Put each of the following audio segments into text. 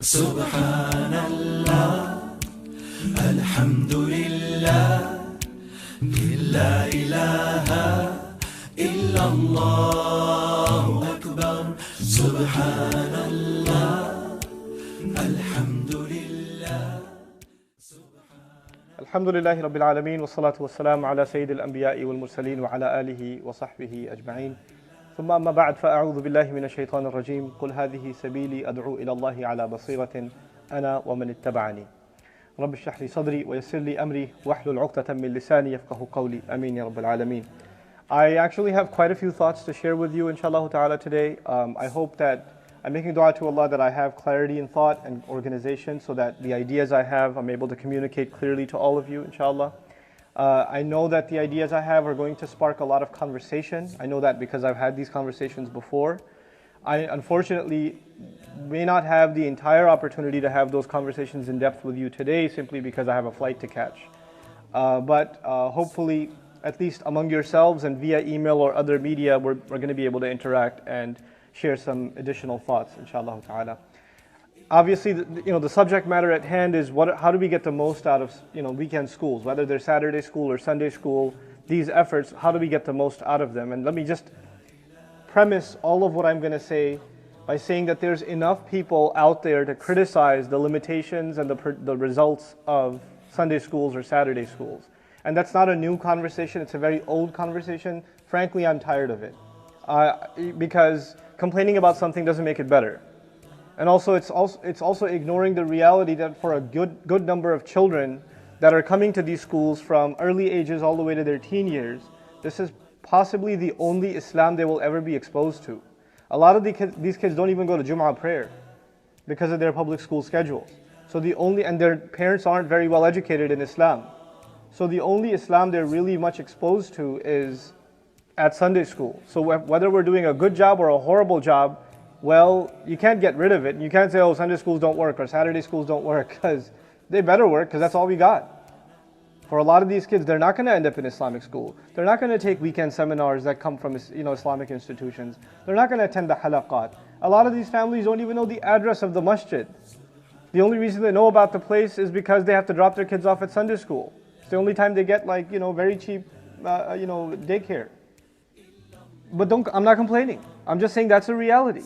سبحان الله الحمد لله لا إله إلا الله أكبر سبحان الله الحمد لله الحمد لله رب العالمين والصلاة والسلام على سيد الأنبياء والمرسلين وعلى آله وصحبه أجمعين ثم أما بعد فأعوذ بالله من الشيطان الرجيم قل هذه سبيلي أدعو إلى الله على بصيرة أنا ومن اتبعني رب اشرح لي صدري ويسر لي أمري واحلل عقدة من لساني يفقه قولي آمين يا رب العالمين. I actually have quite a few thoughts to share with you inshallah ta'ala today. I hope that I'm making dua to Allah that I have clarity in thought and organization so that the ideas I have I'm able to communicate clearly to all of you inshallah. I know that the ideas I have are going to spark a lot of conversation. I know that because I've had these conversations before. I unfortunately may not have the entire opportunity to have those conversations in depth with you today simply because I have a flight to catch. But hopefully, at least among yourselves and via email or other media, we're going to be able to interact and share some additional thoughts, inshallah ta'ala. Obviously, the subject matter at hand is how do we get the most out of weekend schools, whether they're Saturday school or Sunday school. These efforts, how do we get the most out of them? And let me just premise all of what I'm going to say by saying that there's enough people out there to criticize the limitations and the results of Sunday schools or Saturday schools. And that's not a new conversation, it's a very old conversation. Frankly, I'm tired of it. Because complaining about something doesn't make it better. And also, it's also ignoring the reality that for a good number of children that are coming to these schools from early ages all the way to their teen years, this is possibly the only Islam they will ever be exposed to. A lot of these kids don't even go to Jum'ah prayer because of their public school schedules. And their parents aren't very well educated in Islam. So the only Islam they're really much exposed to is at Sunday school. So whether we're doing a good job or a horrible job, well, you can't get rid of it. You can't say, oh, Sunday schools don't work or Saturday schools don't work, because they better work because that's all we got. For a lot of these kids, they're not going to end up in Islamic school. They're not going to take weekend seminars that come from Islamic institutions. They're not going to attend the halaqat. A lot of these families don't even know the address of the masjid. The only reason they know about the place is because they have to drop their kids off at Sunday school. It's the only time they get very cheap daycare. But I'm not complaining. I'm just saying that's a reality.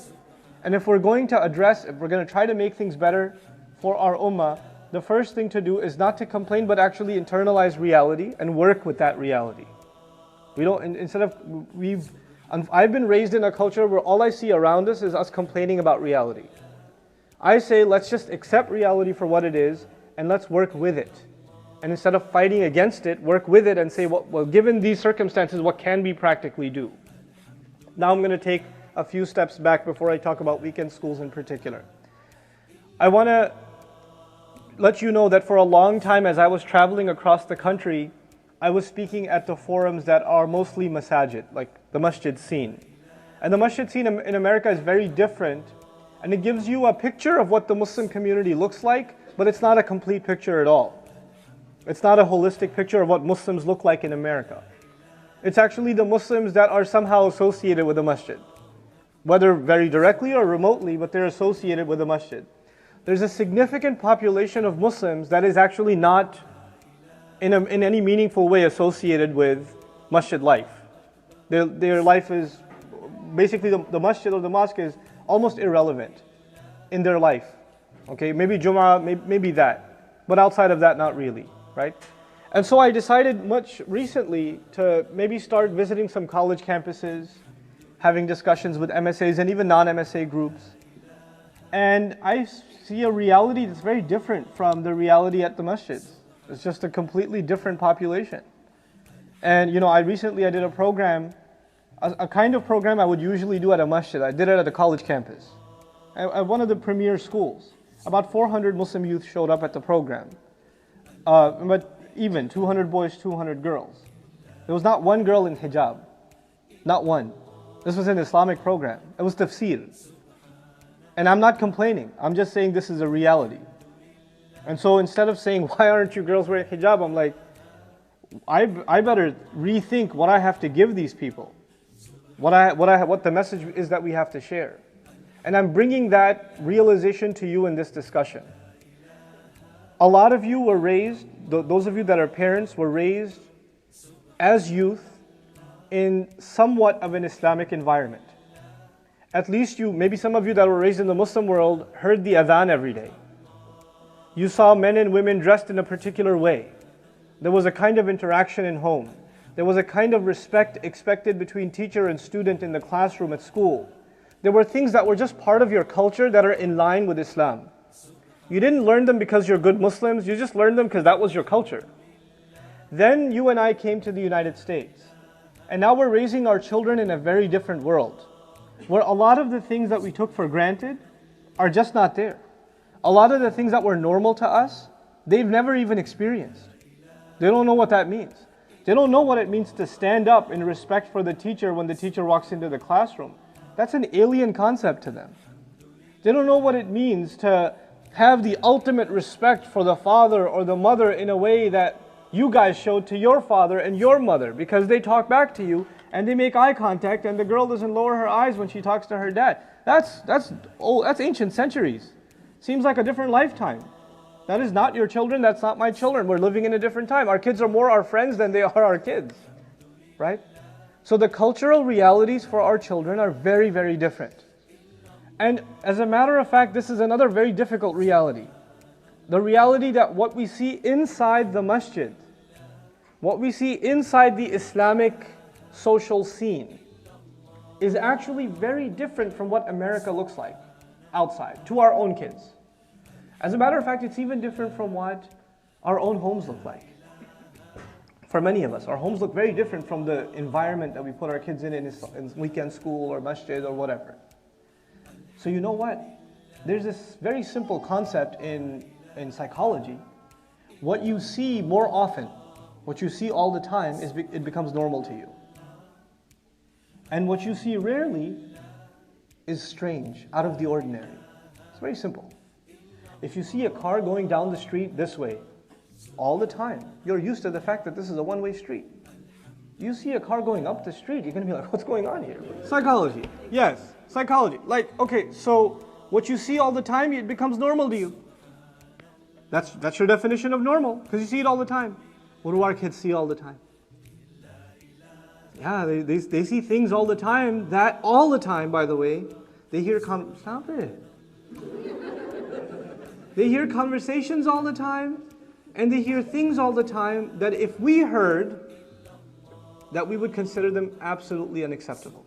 And if we're going to try to make things better for our ummah, the first thing to do is not to complain, but actually internalize reality and work with that reality. I've been raised in a culture where all I see around us is us complaining about reality. I say, let's just accept reality for what it is, and let's work with it. And instead of fighting against it, work with it and say, well, given these circumstances, what can we practically do? Now I'm going to take a few steps back before I talk about weekend schools in particular. I want to let you know that for a long time as I was traveling across the country, I was speaking at the forums that are mostly masajid, like the masjid scene. And the masjid scene in America is very different, and it gives you a picture of what the Muslim community looks like, but it's not a complete picture at all. It's not a holistic picture of what Muslims look like in America. It's actually the Muslims that are somehow associated with the masjid. Whether very directly or remotely, but they're associated with the masjid. There's a significant population of Muslims that is actually not in any meaningful way associated with masjid life. Their life is, basically the masjid or the mosque is almost irrelevant in their life. Okay, maybe Jum'ah, maybe that. But outside of that, not really, right? And so I decided much recently to maybe start visiting some college campuses, having discussions with MSAs and even non-MSA groups. And I see a reality that's very different from the reality at the masjids. It's just a completely different population. And I did a program, a kind of program I would usually do at a masjid. I did it at a college campus, at one of the premier schools. About 400 Muslim youth showed up at the program. But even 200 boys, 200 girls. There was not one girl in hijab. Not one. This was an Islamic program. It was tafsir. And I'm not complaining. I'm just saying this is a reality. And so instead of saying, why aren't you girls wearing hijab? I'm like, I better rethink what I have to give these people. What the message is that we have to share. And I'm bringing that realization to you in this discussion. A lot of you were raised, those of you that are parents, were raised as youth in somewhat of an Islamic environment. At least maybe some of you that were raised in the Muslim world heard the adhan every day. You saw men and women dressed in a particular way. There was a kind of interaction in home. There was a kind of respect expected between teacher and student in the classroom at school. There were things that were just part of your culture that are in line with Islam. You didn't learn them because you're good Muslims, you just learned them because that was your culture. Then you and I came to the United States. And now we're raising our children in a very different world, where a lot of the things that we took for granted are just not there. A lot of the things that were normal to us, they've never even experienced. They don't know what that means. They don't know what it means to stand up in respect for the teacher when the teacher walks into the classroom. That's an alien concept to them. They don't know what it means to have the ultimate respect for the father or the mother in a way that you guys showed to your father and your mother, because they talk back to you and they make eye contact and the girl doesn't lower her eyes when she talks to her dad. That's ancient centuries. Seems like a different lifetime. That is not your children, that's not my children. We're living in a different time. Our kids are more our friends than they are our kids, right? So the cultural realities for our children are very, very different. And as a matter of fact, this is another very difficult reality. The reality that what we see inside the masjid, what we see inside the Islamic social scene, is actually very different from what America looks like outside, to our own kids. As a matter of fact, it's even different from what our own homes look like. For many of us, our homes look very different from the environment that we put our kids in weekend school or masjid or whatever. So you know what? There's this very simple concept in psychology. What you see more often, what you see all the time, it becomes normal to you. And what you see rarely is strange, out of the ordinary. It's very simple. If you see a car going down the street this way all the time, you're used to the fact that this is a one-way street. You see a car going up the street, you're going to be like, what's going on here? Psychology. Yes, psychology. Like, okay, so what you see all the time, it becomes normal to you. That's your definition of normal, because you see it all the time. What do our kids see all the time? Yeah, they see things all the time, that all the time, by the way, they hear, stop it. They hear conversations all the time, and they hear things all the time that if we heard, that we would consider them absolutely unacceptable.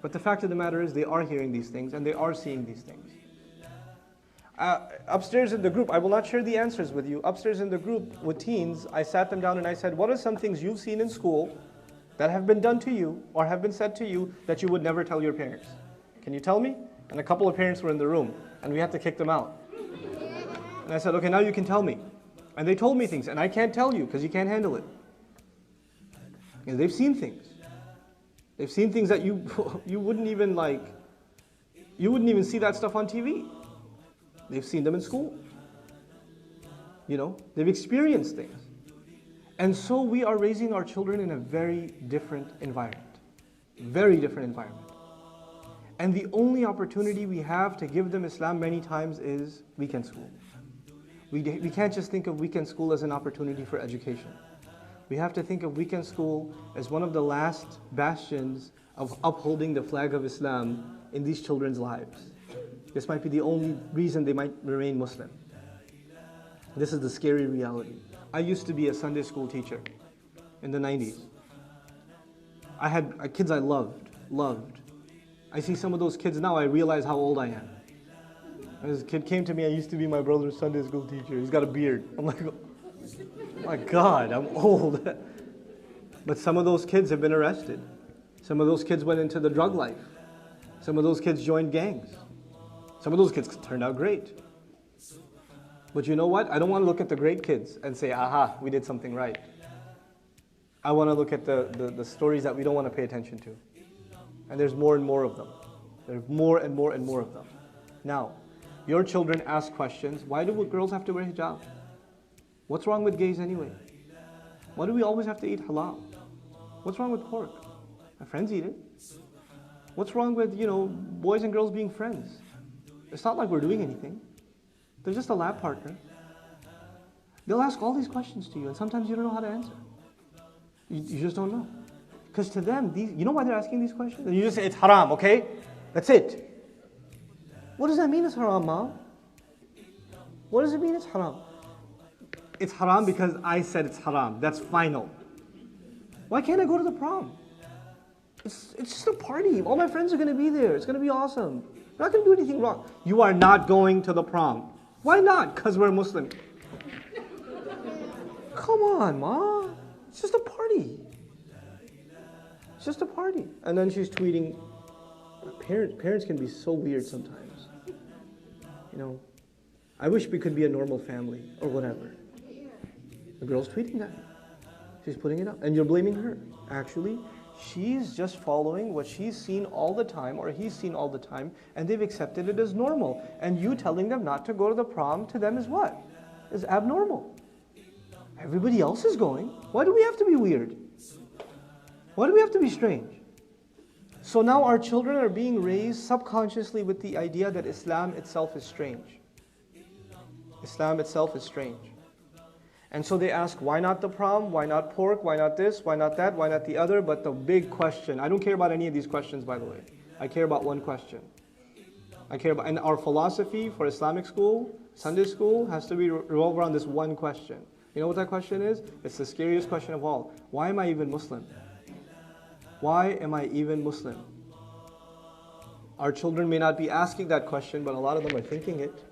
But the fact of the matter is they are hearing these things and they are seeing these things. Upstairs in the group, I will not share the answers with you. Upstairs in the group with teens, I sat them down and I said, what are some things you've seen in school that have been done to you or have been said to you that you would never tell your parents? Can you tell me? And a couple of parents were in the room and we had to kick them out. And I said, okay, now you can tell me. And they told me things, and I can't tell you because you can't handle it. And they've seen things. They've seen things that you wouldn't even see that stuff on TV. They've seen them in school. You know, they've experienced things. And so we are raising our children in a very different environment. Very different environment. And the only opportunity we have to give them Islam many times is weekend school. We can't just think of weekend school as an opportunity for education. We have to think of weekend school as one of the last bastions of upholding the flag of Islam in these children's lives. This might be the only reason they might remain Muslim. This is the scary reality. I used to be a Sunday school teacher in the 90s. I had kids I loved. I see some of those kids now, I realize how old I am. This kid came to me, I used to be my brother's Sunday school teacher. He's got a beard. I'm like, oh my God, I'm old. But some of those kids have been arrested. Some of those kids went into the drug life. Some of those kids joined gangs. Some of those kids turned out great. But you know what? I don't want to look at the great kids and say, aha, we did something right. I want to look at the stories that we don't want to pay attention to. And there's more and more of them. There's more and more and more of them. Now, your children ask questions. Why do girls have to wear hijab? What's wrong with gays anyway? Why do we always have to eat halal? What's wrong with pork? My friends eat it. What's wrong with, boys and girls being friends? It's not like we're doing anything. They're just a lab partner. They'll ask all these questions to you, and sometimes you don't know how to answer. You just don't know. Because to them, you know why they're asking these questions? And you just say, it's haram, okay? That's it. What does that mean it's haram, Mom? What does it mean it's haram? It's haram because I said it's haram. That's final. Why can't I go to the prom? It's just a party. All my friends are going to be there. It's going to be awesome. We're not going to do anything wrong. You are not going to the prom. Why not? Because we're Muslim. Come on, Ma. It's just a party. It's just a party. And then she's tweeting. Parents can be so weird sometimes. You know, I wish we could be a normal family or whatever. The girl's tweeting that. She's putting it up. And you're blaming her. Actually, she's just following what she's seen all the time or he's seen all the time, and they've accepted it as normal. And you telling them not to go to the prom to them is what? Is abnormal. Everybody else is going. Why do we have to be weird? Why do we have to be strange? So now our children are being raised subconsciously with the idea that Islam itself is strange. Islam itself is strange. And so they ask, why not the prom? Why not pork? Why not this? Why not that? Why not the other? But the big question, I don't care about any of these questions, by the way. I care about one question. And our philosophy for Islamic school, Sunday school, has to be revolved around this one question. You know what that question is? It's the scariest question of all. Why am I even Muslim? Why am I even Muslim? Our children may not be asking that question, but a lot of them are thinking it.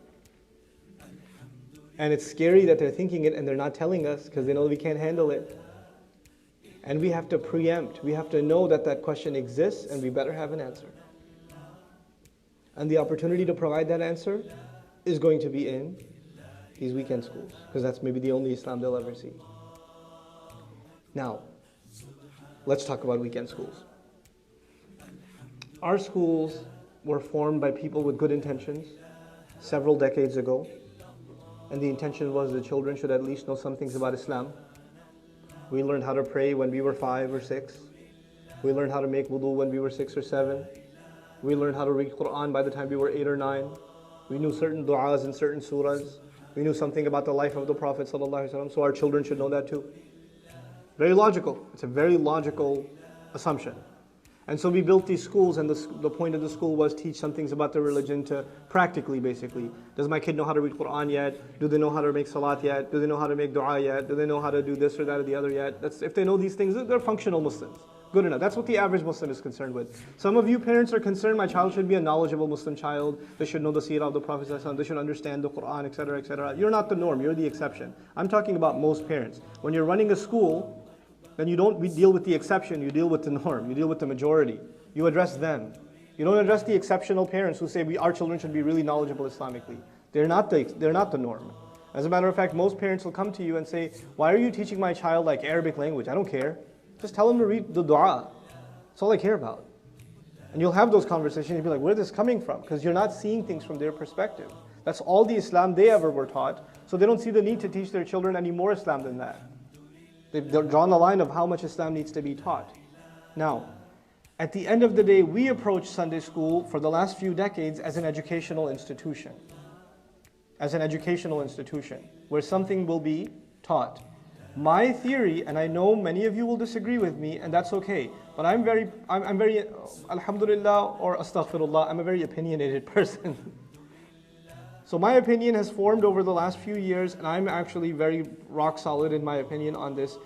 And it's scary that they're thinking it and they're not telling us because they know we can't handle it. And we have to preempt. We have to know that that question exists and we better have an answer. And the opportunity to provide that answer is going to be in these weekend schools, because that's maybe the only Islam they'll ever see. Now, let's talk about weekend schools. Our schools were formed by people with good intentions several decades ago. And the intention was the children should at least know some things about Islam. We learned how to pray when we were 5 or 6. We learned how to make wudu when we were 6 or 7. We learned how to read Quran by the time we were 8 or 9. We knew certain du'as and certain surahs. We knew something about the life of the Prophet ﷺ, so our children should know that too. Very logical. It's a very logical assumption. And so we built these schools, and the point of the school was teach some things about the religion to practically, basically. Does my kid know how to read Quran yet? Do they know how to make salat yet? Do they know how to make dua yet? Do they know how to do this or that or the other yet? If they know these things, they're functional Muslims. Good enough. That's what the average Muslim is concerned with. Some of you parents are concerned my child should be a knowledgeable Muslim child. They should know the seerah of the Prophet ﷺ. They should understand the Quran, etc., etc. You're not the norm. You're the exception. I'm talking about most parents. When you're running a school, then you don't deal with the exception, you deal with the norm, you deal with the majority. You address them. You don't address the exceptional parents who say our children should be really knowledgeable Islamically. They're not the norm. As a matter of fact, most parents will come to you and say, why are you teaching my child like Arabic language? I don't care. Just tell them to read the dua. That's all I care about. And you'll have those conversations, you'll be like, where is this coming from? Because you're not seeing things from their perspective. That's all the Islam they ever were taught, so they don't see the need to teach their children any more Islam than that. They've drawn the line of how much Islam needs to be taught. Now, at the end of the day, we approach Sunday school for the last few decades as an educational institution. As an educational institution, where something will be taught. My theory, and I know many of you will disagree with me, and that's okay, but I'm very, alhamdulillah or astaghfirullah, I'm a very opinionated person. So my opinion has formed over the last few years, and I'm actually very rock solid in my opinion on this.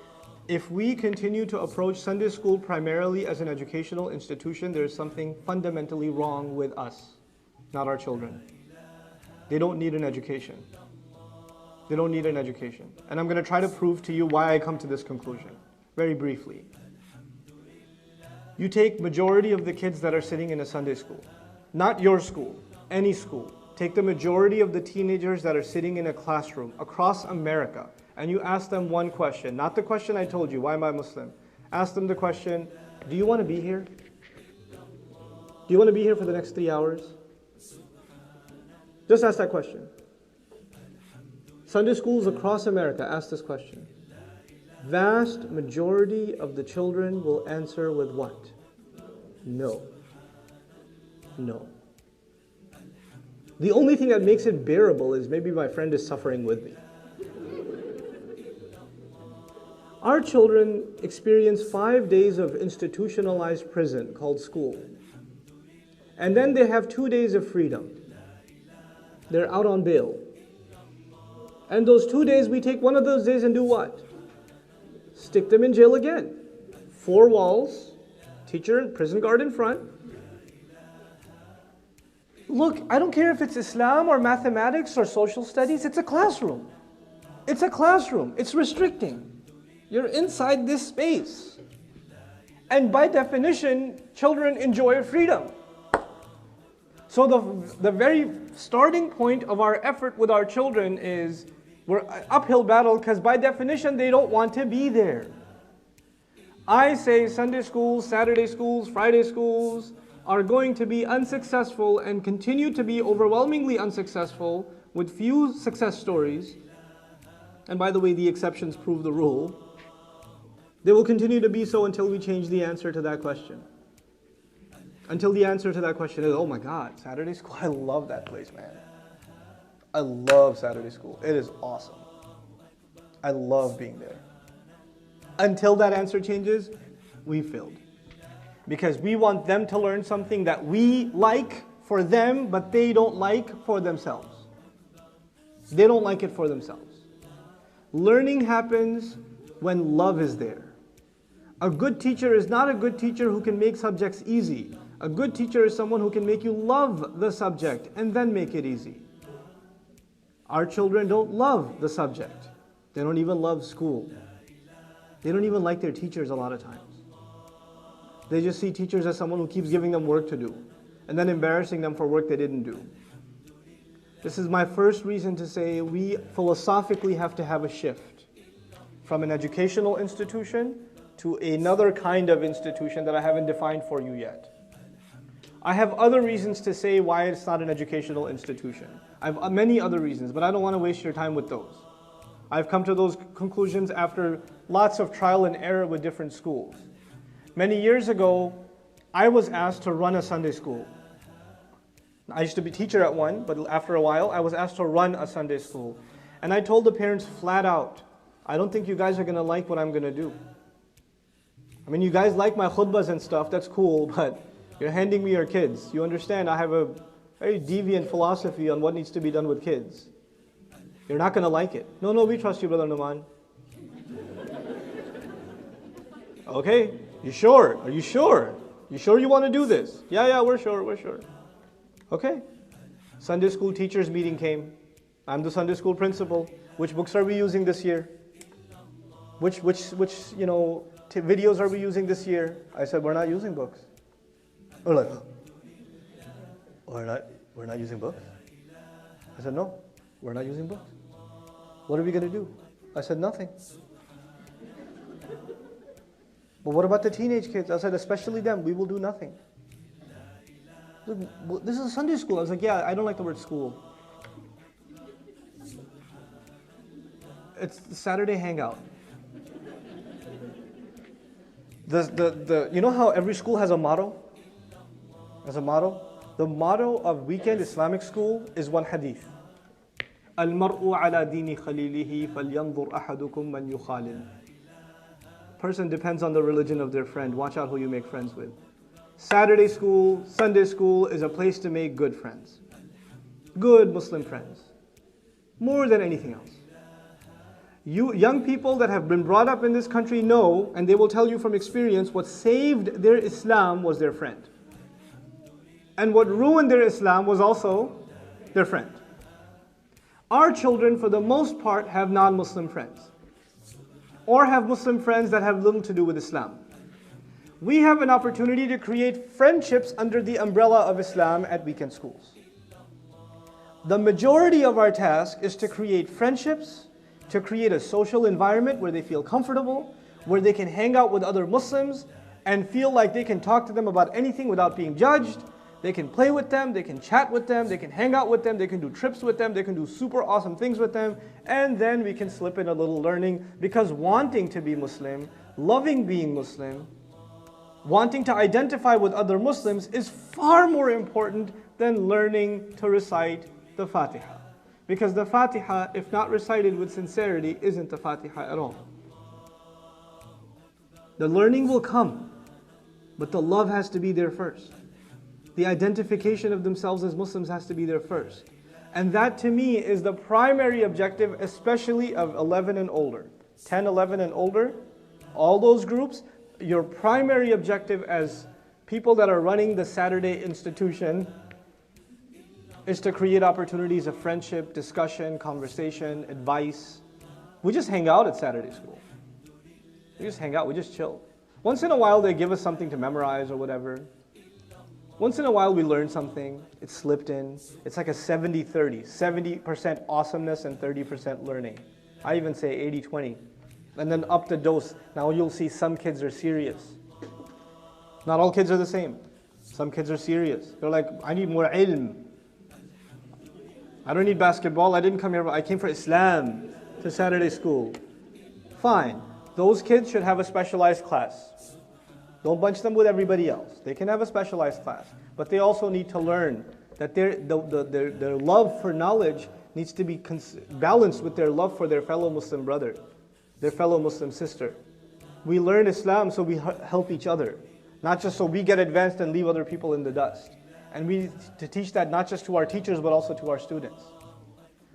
If we continue to approach Sunday school primarily as an educational institution, there's something fundamentally wrong with us, not our children. They don't need an education. They don't need an education. And I'm going to try to prove to you why I come to this conclusion, very briefly. You take majority of the kids that are sitting in a Sunday school, not your school, any school. Take the majority of the teenagers that are sitting in a classroom across America, and you ask them one question, not the question I told you, why am I Muslim? Ask them the question, do you want to be here? Do you want to be here for the next 3 hours? Just ask that question. Sunday schools across America ask this question. Vast majority of the children will answer with what? No. No. The only thing that makes it bearable is maybe my friend is suffering with me. Our children experience 5 days of institutionalized prison called school. And then they have 2 days of freedom. They're out on bail. And those 2 days, we take one of those days and do what? Stick them in jail again. 4 walls, teacher and prison guard in front. Look, I don't care if it's Islam or mathematics or social studies, it's a classroom. It's a classroom. It's restricting. You're inside this space. And by definition, children enjoy freedom. So the very starting point of our effort with our children is we're an uphill battle because by definition they don't want to be there. I say Sunday schools, Saturday schools, Friday schools are going to be unsuccessful and continue to be overwhelmingly unsuccessful with few success stories. And by the way, the exceptions prove the rule. They will continue to be so until we change the answer to that question. Until the answer to that question is, oh my God, Saturday school, I love that place, man. I love Saturday school. It is awesome. I love being there. Until that answer changes, we failed. Because we want them to learn something that we like for them, but they don't like for themselves. They don't like it for themselves. Learning happens when love is there. A good teacher is not a good teacher who can make subjects easy. A good teacher is someone who can make you love the subject and then make it easy. Our children don't love the subject. They don't even love school. They don't even like their teachers a lot of times. They just see teachers as someone who keeps giving them work to do and then embarrassing them for work they didn't do. This is my first reason to say we philosophically have to have a shift from an educational institution to another kind of institution that I haven't defined for you yet. I have other reasons to say why it's not an educational institution. I have many other reasons, but I don't want to waste your time with those. I've come to those conclusions after lots of trial and error with different schools. Many years ago, I was asked to run a Sunday school. I used to be a teacher at one, but after a while, I was asked to run a Sunday school. And I told the parents flat out, I don't think you guys are going to like what I'm going to do. I mean, you guys like my khutbahs and stuff, that's cool, but you're handing me your kids. You understand, I have a very deviant philosophy on what needs to be done with kids. You're not going to like it. No, we trust you, Brother Nouman. Okay, you sure? Are you sure? You sure you want to do this? Yeah, we're sure. Okay. Sunday school teachers meeting came. I'm the Sunday school principal. Which books are we using this year? Which videos are we using this year? I said, we're not using books. We're like, we're not using books? I said, no, we're not using books. What are we going to do? I said, nothing. But what about the teenage kids? I said, especially them, we will do nothing. Look, this is a Sunday school. I was like, yeah, I don't like the word school. It's the Saturday hangout. You know how every school has a motto? As a motto? The motto of weekend Islamic school is one hadith. Al-mar'u ala dini khalilihi falyanzur ahadukum man yukhalil. Person depends on the religion of their friend. Watch out who you make friends with. Saturday school, Sunday school is a place to make good friends. Good Muslim friends. More than anything else. You young people that have been brought up in this country know, and they will tell you from experience, what saved their Islam was their friend. And what ruined their Islam was also their friend. Our children, for the most part, have non-Muslim friends. Or have Muslim friends that have little to do with Islam. We have an opportunity to create friendships under the umbrella of Islam at weekend schools. The majority of our task is to create friendships, to create a social environment where they feel comfortable, where they can hang out with other Muslims and feel like they can talk to them about anything without being judged. They can play with them, they can chat with them, they can hang out with them, they can do trips with them, they can do super awesome things with them, and then we can slip in a little learning, because wanting to be Muslim, loving being Muslim, wanting to identify with other Muslims is far more important than learning to recite the Fatiha. Because the Fatiha, if not recited with sincerity, isn't the Fatiha at all. The learning will come, but the love has to be there first. The identification of themselves as Muslims has to be there first. And that to me is the primary objective, especially of 11 and older. 10, 11 and older, all those groups, your primary objective as people that are running the Saturday institution is to create opportunities of friendship, discussion, conversation, advice. We just hang out at Saturday school. We just hang out, we just chill. Once in a while they give us something to memorize or whatever. Once in a while we learn something, it's slipped in. It's like a 70-30, 70% awesomeness and 30% learning. I even say 80-20. And then up the dose, now you'll see some kids are serious. Not all kids are the same. Some kids are serious. They're like, I need more ilm. I don't need basketball, I didn't come here, I came for Islam, to Saturday school. Fine, those kids should have a specialized class. Don't bunch them with everybody else. They can have a specialized class. But they also need to learn that their love for knowledge needs to be balanced with their love for their fellow Muslim brother, their fellow Muslim sister. We learn Islam so we help each other, not just so we get advanced and leave other people in the dust. And we need to teach that not just to our teachers but also to our students.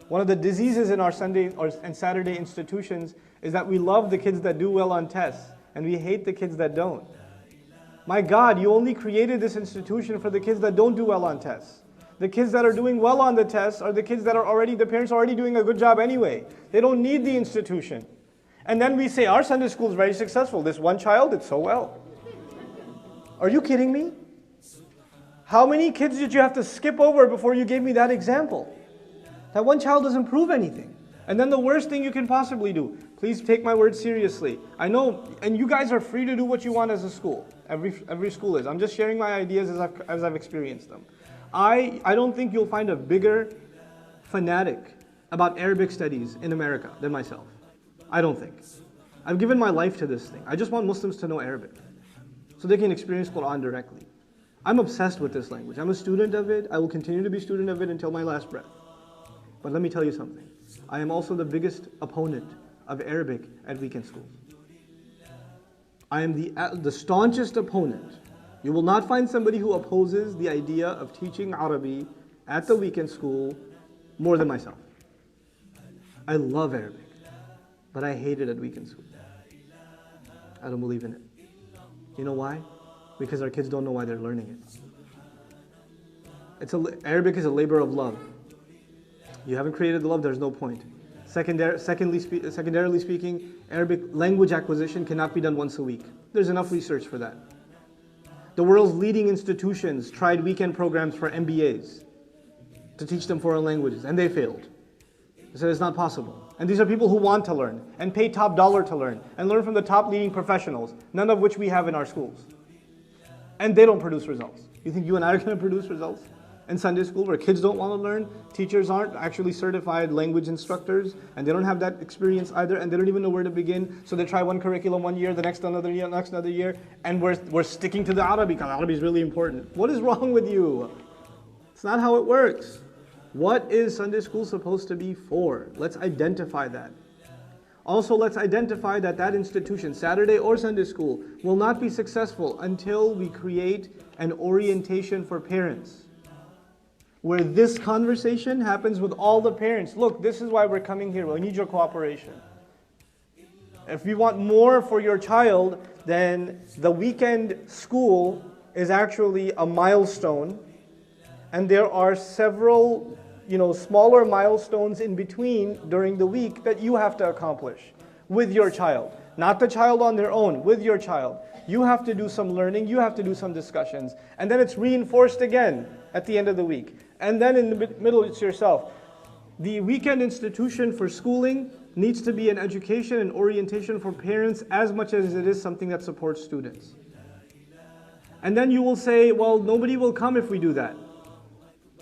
One of the diseases in our Sunday and Saturday institutions is that we love the kids that do well on tests and we hate the kids that don't. My God, you only created this institution for the kids that don't do well on tests. The kids that are doing well on the tests are the kids that are already, the parents are already doing a good job anyway. They don't need the institution. And then we say, our Sunday school is very successful. This one child did so well. Are you kidding me? How many kids did you have to skip over before you gave me that example? That one child doesn't prove anything. And then the worst thing you can possibly do, please take my word seriously. I know, and you guys are free to do what you want as a school. Every school is. I'm just sharing my ideas as I've experienced them. I don't think you'll find a bigger fanatic about Arabic studies in America than myself. I don't think. I've given my life to this thing. I just want Muslims to know Arabic so they can experience Quran directly. I'm obsessed with this language. I'm a student of it. I will continue to be a student of it until my last breath. But let me tell you something. I am also the biggest opponent of Arabic at weekend schools. I am the staunchest opponent. You will not find somebody who opposes the idea of teaching Arabic at the weekend school more than myself. I love Arabic, but I hate it at weekend school. I don't believe in it. You know why? Because our kids don't know why they're learning it. Arabic is a labor of love. You haven't created the love, there's no point. Secondarily speaking, Arabic language acquisition cannot be done once a week. There's enough research for that. The world's leading institutions tried weekend programs for MBAs to teach them foreign languages, and they failed. They said it's not possible. And these are people who want to learn, and pay top dollar to learn, and learn from the top leading professionals, none of which we have in our schools. And they don't produce results. You think you and I are going to produce results? In Sunday school where kids don't want to learn, teachers aren't actually certified language instructors, and they don't have that experience either, and they don't even know where to begin, so they try one curriculum one year, the next another year, next another year, and we're sticking to the Arabic because Arabic is really important. What is wrong with you? It's not how it works. What is Sunday school supposed to be for? Let's identify that. Also, let's identify that institution, Saturday or Sunday school, will not be successful until we create an orientation for parents, where this conversation happens with all the parents. Look, this is why we're coming here. We need your cooperation. If you want more for your child, then the weekend school is actually a milestone. And there are several, smaller milestones in between during the week that you have to accomplish with your child. Not the child on their own, with your child. You have to do some learning, you have to do some discussions. And then it's reinforced again at the end of the week. And then in the middle, it's yourself. The weekend institution for schooling needs to be an education and orientation for parents as much as it is something that supports students. And then you will say, well, nobody will come if we do that.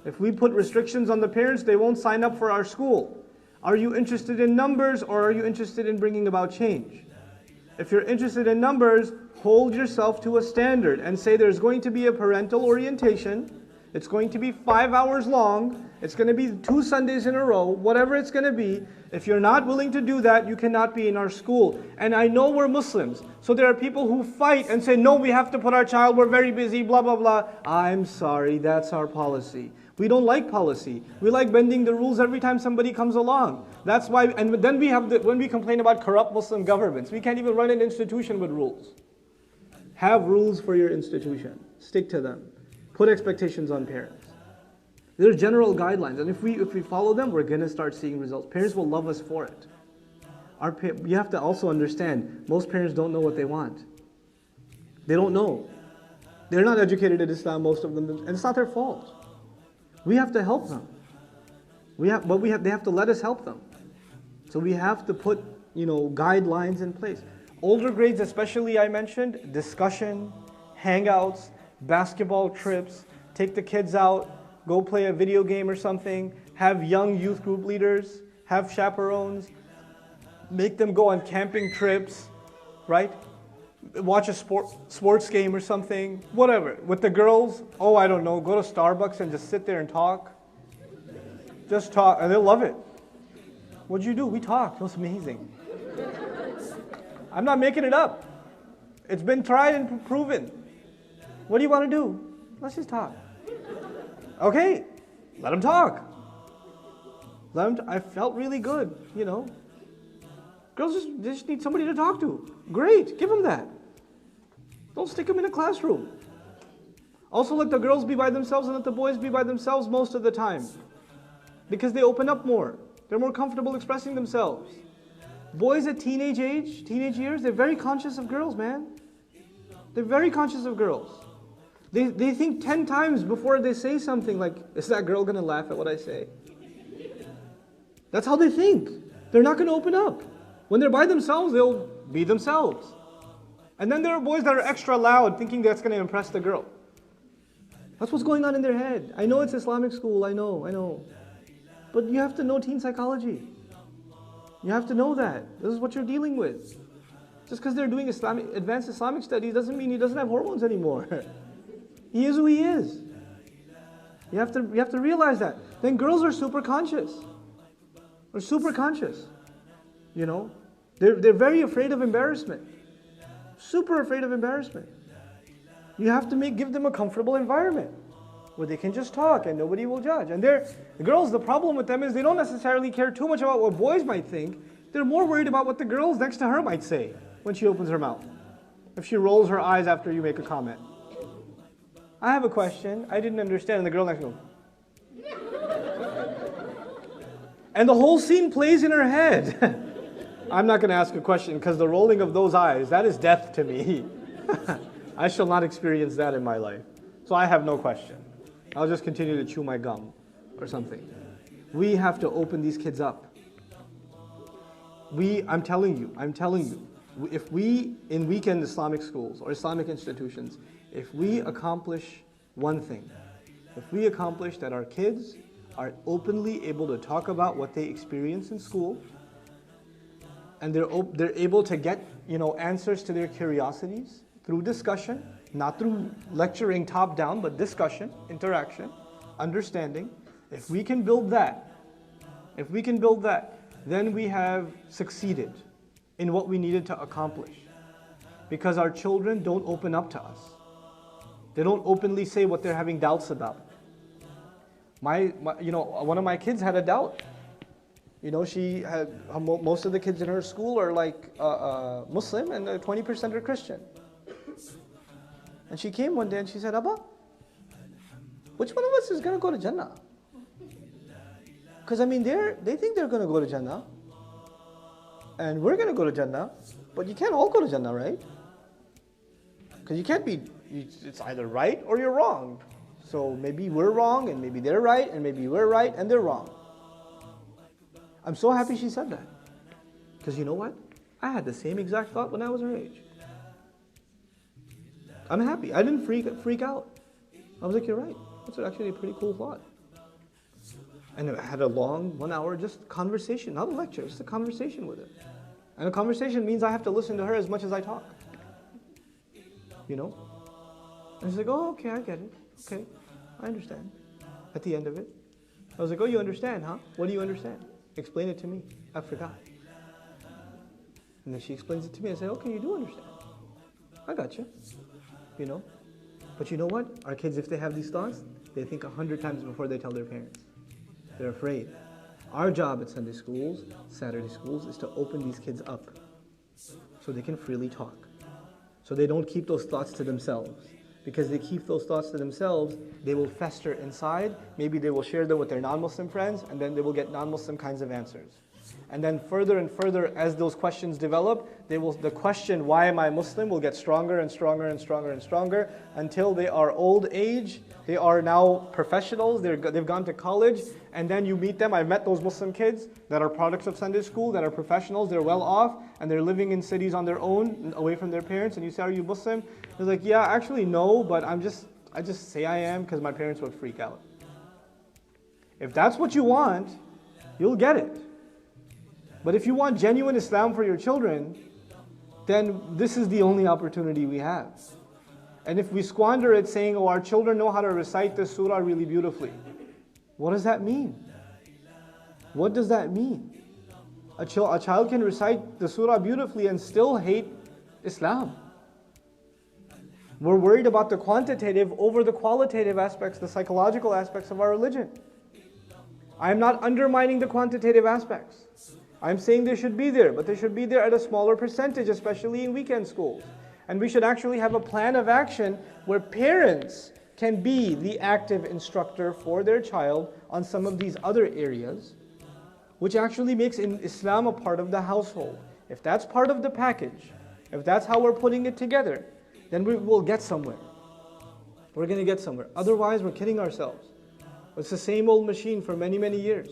If we put restrictions on the parents, they won't sign up for our school. Are you interested in numbers, or are you interested in bringing about change? If you're interested in numbers, hold yourself to a standard and say there's going to be a parental orientation. It's going to be 5 hours long. It's going to be 2 Sundays in a row, whatever it's going to be. If you're not willing to do that, you cannot be in our school. And I know we're Muslims, so there are people who fight and say, no, we have to put our child, we're very busy, blah, blah, blah. I'm sorry, that's our policy. We don't like policy. We like bending the rules every time somebody comes along. That's why, and then when we complain about corrupt Muslim governments, we can't even run an institution with rules. Have rules for your institution. Stick to them. Put expectations on parents. There are general guidelines, and if we follow them, we're going to start seeing results. Parents will love us for it. You have to also understand, most parents don't know what they want. They don't know. They're not educated in Islam, most of them, and it's not their fault. We have to help them. They have to let us help them. So we have to put, guidelines in place. Older grades especially, I mentioned, discussion, hangouts, basketball trips, take the kids out, go play a video game or something, have young youth group leaders, have chaperones, make them go on camping trips, right? Watch a sports game or something, whatever. With the girls, I don't know, go to Starbucks and just sit there and talk. Just talk, and they'll love it. What'd you do? We talked. It was amazing. I'm not making it up. It's been tried and proven. What do you want to do? Let's just talk. Okay, let them talk. I felt really good, Girls just need somebody to talk to. Great, give them that. Don't stick them in a classroom. Also let the girls be by themselves and let the boys be by themselves most of the time. Because they open up more. They're more comfortable expressing themselves. Boys at teenage years, they're very conscious of girls, man. They're very conscious of girls. They think 10 times before they say something like, is that girl going to laugh at what I say? That's how they think. They're not going to open up. When they're by themselves, they'll be themselves. And then there are boys that are extra loud, thinking that's going to impress the girl. That's what's going on in their head. I know it's Islamic school, I know. But you have to know teen psychology. You have to know that. This is what you're dealing with. Just because they're doing advanced Islamic studies doesn't mean he doesn't have hormones anymore. He is who he is. You have to realize that. Then girls are super conscious. They're super conscious. They're very afraid of embarrassment. Super afraid of embarrassment. You have to give them a comfortable environment where they can just talk and nobody will judge. And the girls, the problem with them is they don't necessarily care too much about what boys might think. They're more worried about what the girls next to her might say when she opens her mouth. If she rolls her eyes after you make a comment. I have a question. I didn't understand. And the girl next to him. And the whole scene plays in her head. I'm not going to ask a question because the rolling of those eyes, that is death to me. I shall not experience that in my life. So I have no question. I'll just continue to chew my gum or something. We have to open these kids up. I'm telling you, if we, in weekend Islamic schools or Islamic institutions, if we accomplish one thing, if we accomplish that our kids are openly able to talk about what they experience in school, and they're able to get answers to their curiosities through discussion, not through lecturing top down, but discussion, interaction, understanding. If we can build that, then we have succeeded in what we needed to accomplish. Because our children don't open up to us. They don't openly say what they're having doubts about. One of my kids had a doubt. She had most of the kids in her school are like Muslim and 20% are Christian. And she came one day and she said, Abba, which one of us is going to go to Jannah? Because they think they're going to go to Jannah. And we're going to go to Jannah. But you can't all go to Jannah, right? Because you can't be, it's either right or you're wrong. So maybe we're wrong and maybe they're right and maybe we're right and they're wrong. I'm so happy she said that. Because you know what? I had the same exact thought when I was her age. I'm happy. I didn't freak out. I was like, you're right. That's actually a pretty cool thought. And I had a long 1 hour just conversation, not a lecture, just a conversation with her. And a conversation means I have to listen to her as much as I talk. And she's like, oh, okay, I get it. Okay. I understand. At the end of it, I was like, oh, you understand, huh? What do you understand? Explain it to me. I forgot. And then she explains it to me. I say, okay, you do understand. I got you. You know? But you know what? Our kids, if they have these thoughts, they think 100 times before they tell their parents. They're afraid. Our job at Sunday schools, Saturday schools, is to open these kids up so they can freely talk. So they don't keep those thoughts to themselves. Because they keep those thoughts to themselves, they will fester inside. Maybe they will share them with their non-Muslim friends, and then they will get non-Muslim kinds of answers. And then further and further, as those questions develop, the question, why am I Muslim, will get stronger and stronger and stronger and stronger until they are old age. They are now professionals, they've gone to college, and then you meet them. I've met those Muslim kids that are products of Sunday school, that are professionals, they're well off, and they're living in cities on their own, away from their parents, and you say, are you Muslim? They're like, yeah, actually no, but I just say I am because my parents would freak out. If that's what you want, you'll get it. But if you want genuine Islam for your children, then this is the only opportunity we have. And if we squander it saying, oh, our children know how to recite this surah really beautifully, what does that mean? What does that mean? A child can recite the surah beautifully and still hate Islam. We're worried about the quantitative over the qualitative aspects, the psychological aspects of our religion. I am not undermining the quantitative aspects. I'm saying they should be there, but they should be there at a smaller percentage, especially in weekend schools. And we should actually have a plan of action where parents can be the active instructor for their child on some of these other areas, which actually makes Islam a part of the household. If that's part of the package, if that's how we're putting it together, then we will get somewhere. We're going to get somewhere. Otherwise, we're kidding ourselves. It's the same old machine for many, many years.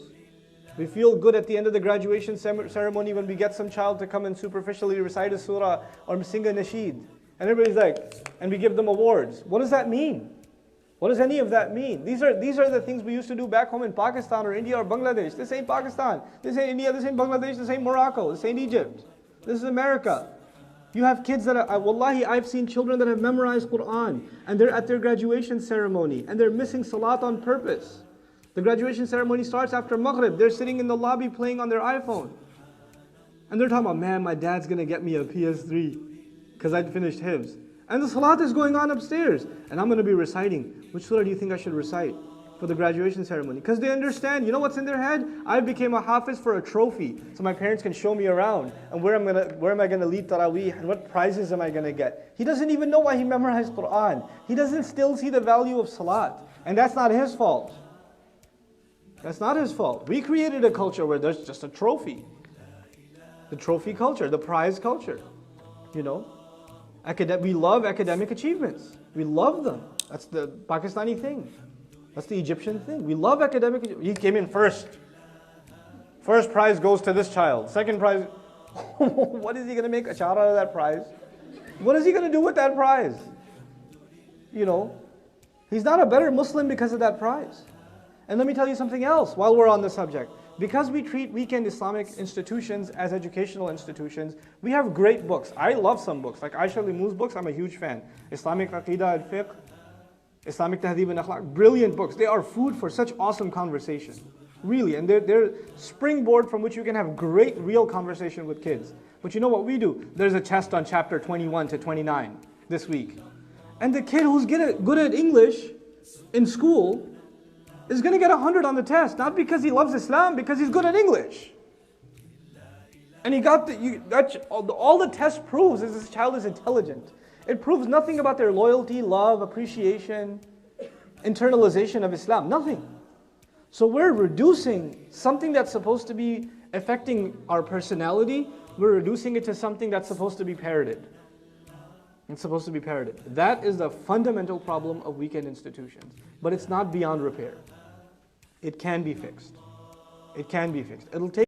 We feel good at the end of the graduation ceremony when we get some child to come and superficially recite a surah or sing a nasheed. And everybody's like, and we give them awards. What does that mean? What does any of that mean? These are the things we used to do back home in Pakistan or India or Bangladesh. This ain't Pakistan. This ain't India. This ain't Bangladesh. This ain't Morocco. This ain't Egypt. This is America. You have kids that are, wallahi, I've seen children that have memorized Quran and they're at their graduation ceremony and they're missing salat on purpose. The graduation ceremony starts after Maghrib. They're sitting in the lobby playing on their iPhone. And they're talking about, man, my dad's going to get me a PS3 because I'd finished hifz. And the salat is going on upstairs. And I'm going to be reciting. Which surah do you think I should recite for the graduation ceremony? Because they understand, you know what's in their head? I became a hafiz for a trophy. So my parents can show me around. And where am I going to lead Taraweeh? And what prizes am I going to get? He doesn't even know why he memorized Quran. He doesn't still see the value of salat. And that's not his fault. That's not his fault. We created a culture where there's just a trophy. The trophy culture, the prize culture. You know? We love academic achievements. We love them. That's the Pakistani thing. That's the Egyptian thing. We love academic. He came in first. First prize goes to this child. Second prize. What is he going to make a chara out of that prize? What is he going to do with that prize? You know? He's not a better Muslim because of that prize. And let me tell you something else while we're on the subject. Because we treat weekend Islamic institutions as educational institutions, we have great books. I love some books, like Aisha Limu's books, I'm a huge fan. Islamic Aqidah al-Fiqh, Islamic Tahdhib and Akhlaq, brilliant books. They are food for such awesome conversation. Really, and they're springboard from which you can have great real conversation with kids. But you know what we do? There's a test on chapter 21 to 29 this week. And the kid who's good at English in school is going to get 100 on the test, not because he loves Islam, because he's good at English. And he got all the test proves is this child is intelligent. It proves nothing about their loyalty, love, appreciation, internalization of Islam, nothing. So we're reducing something that's supposed to be affecting our personality, we're reducing it to something that's supposed to be parroted. It's supposed to be parroted. That is the fundamental problem of weekend institutions. But it's not beyond repair. It can be fixed. It can be fixed. It'll take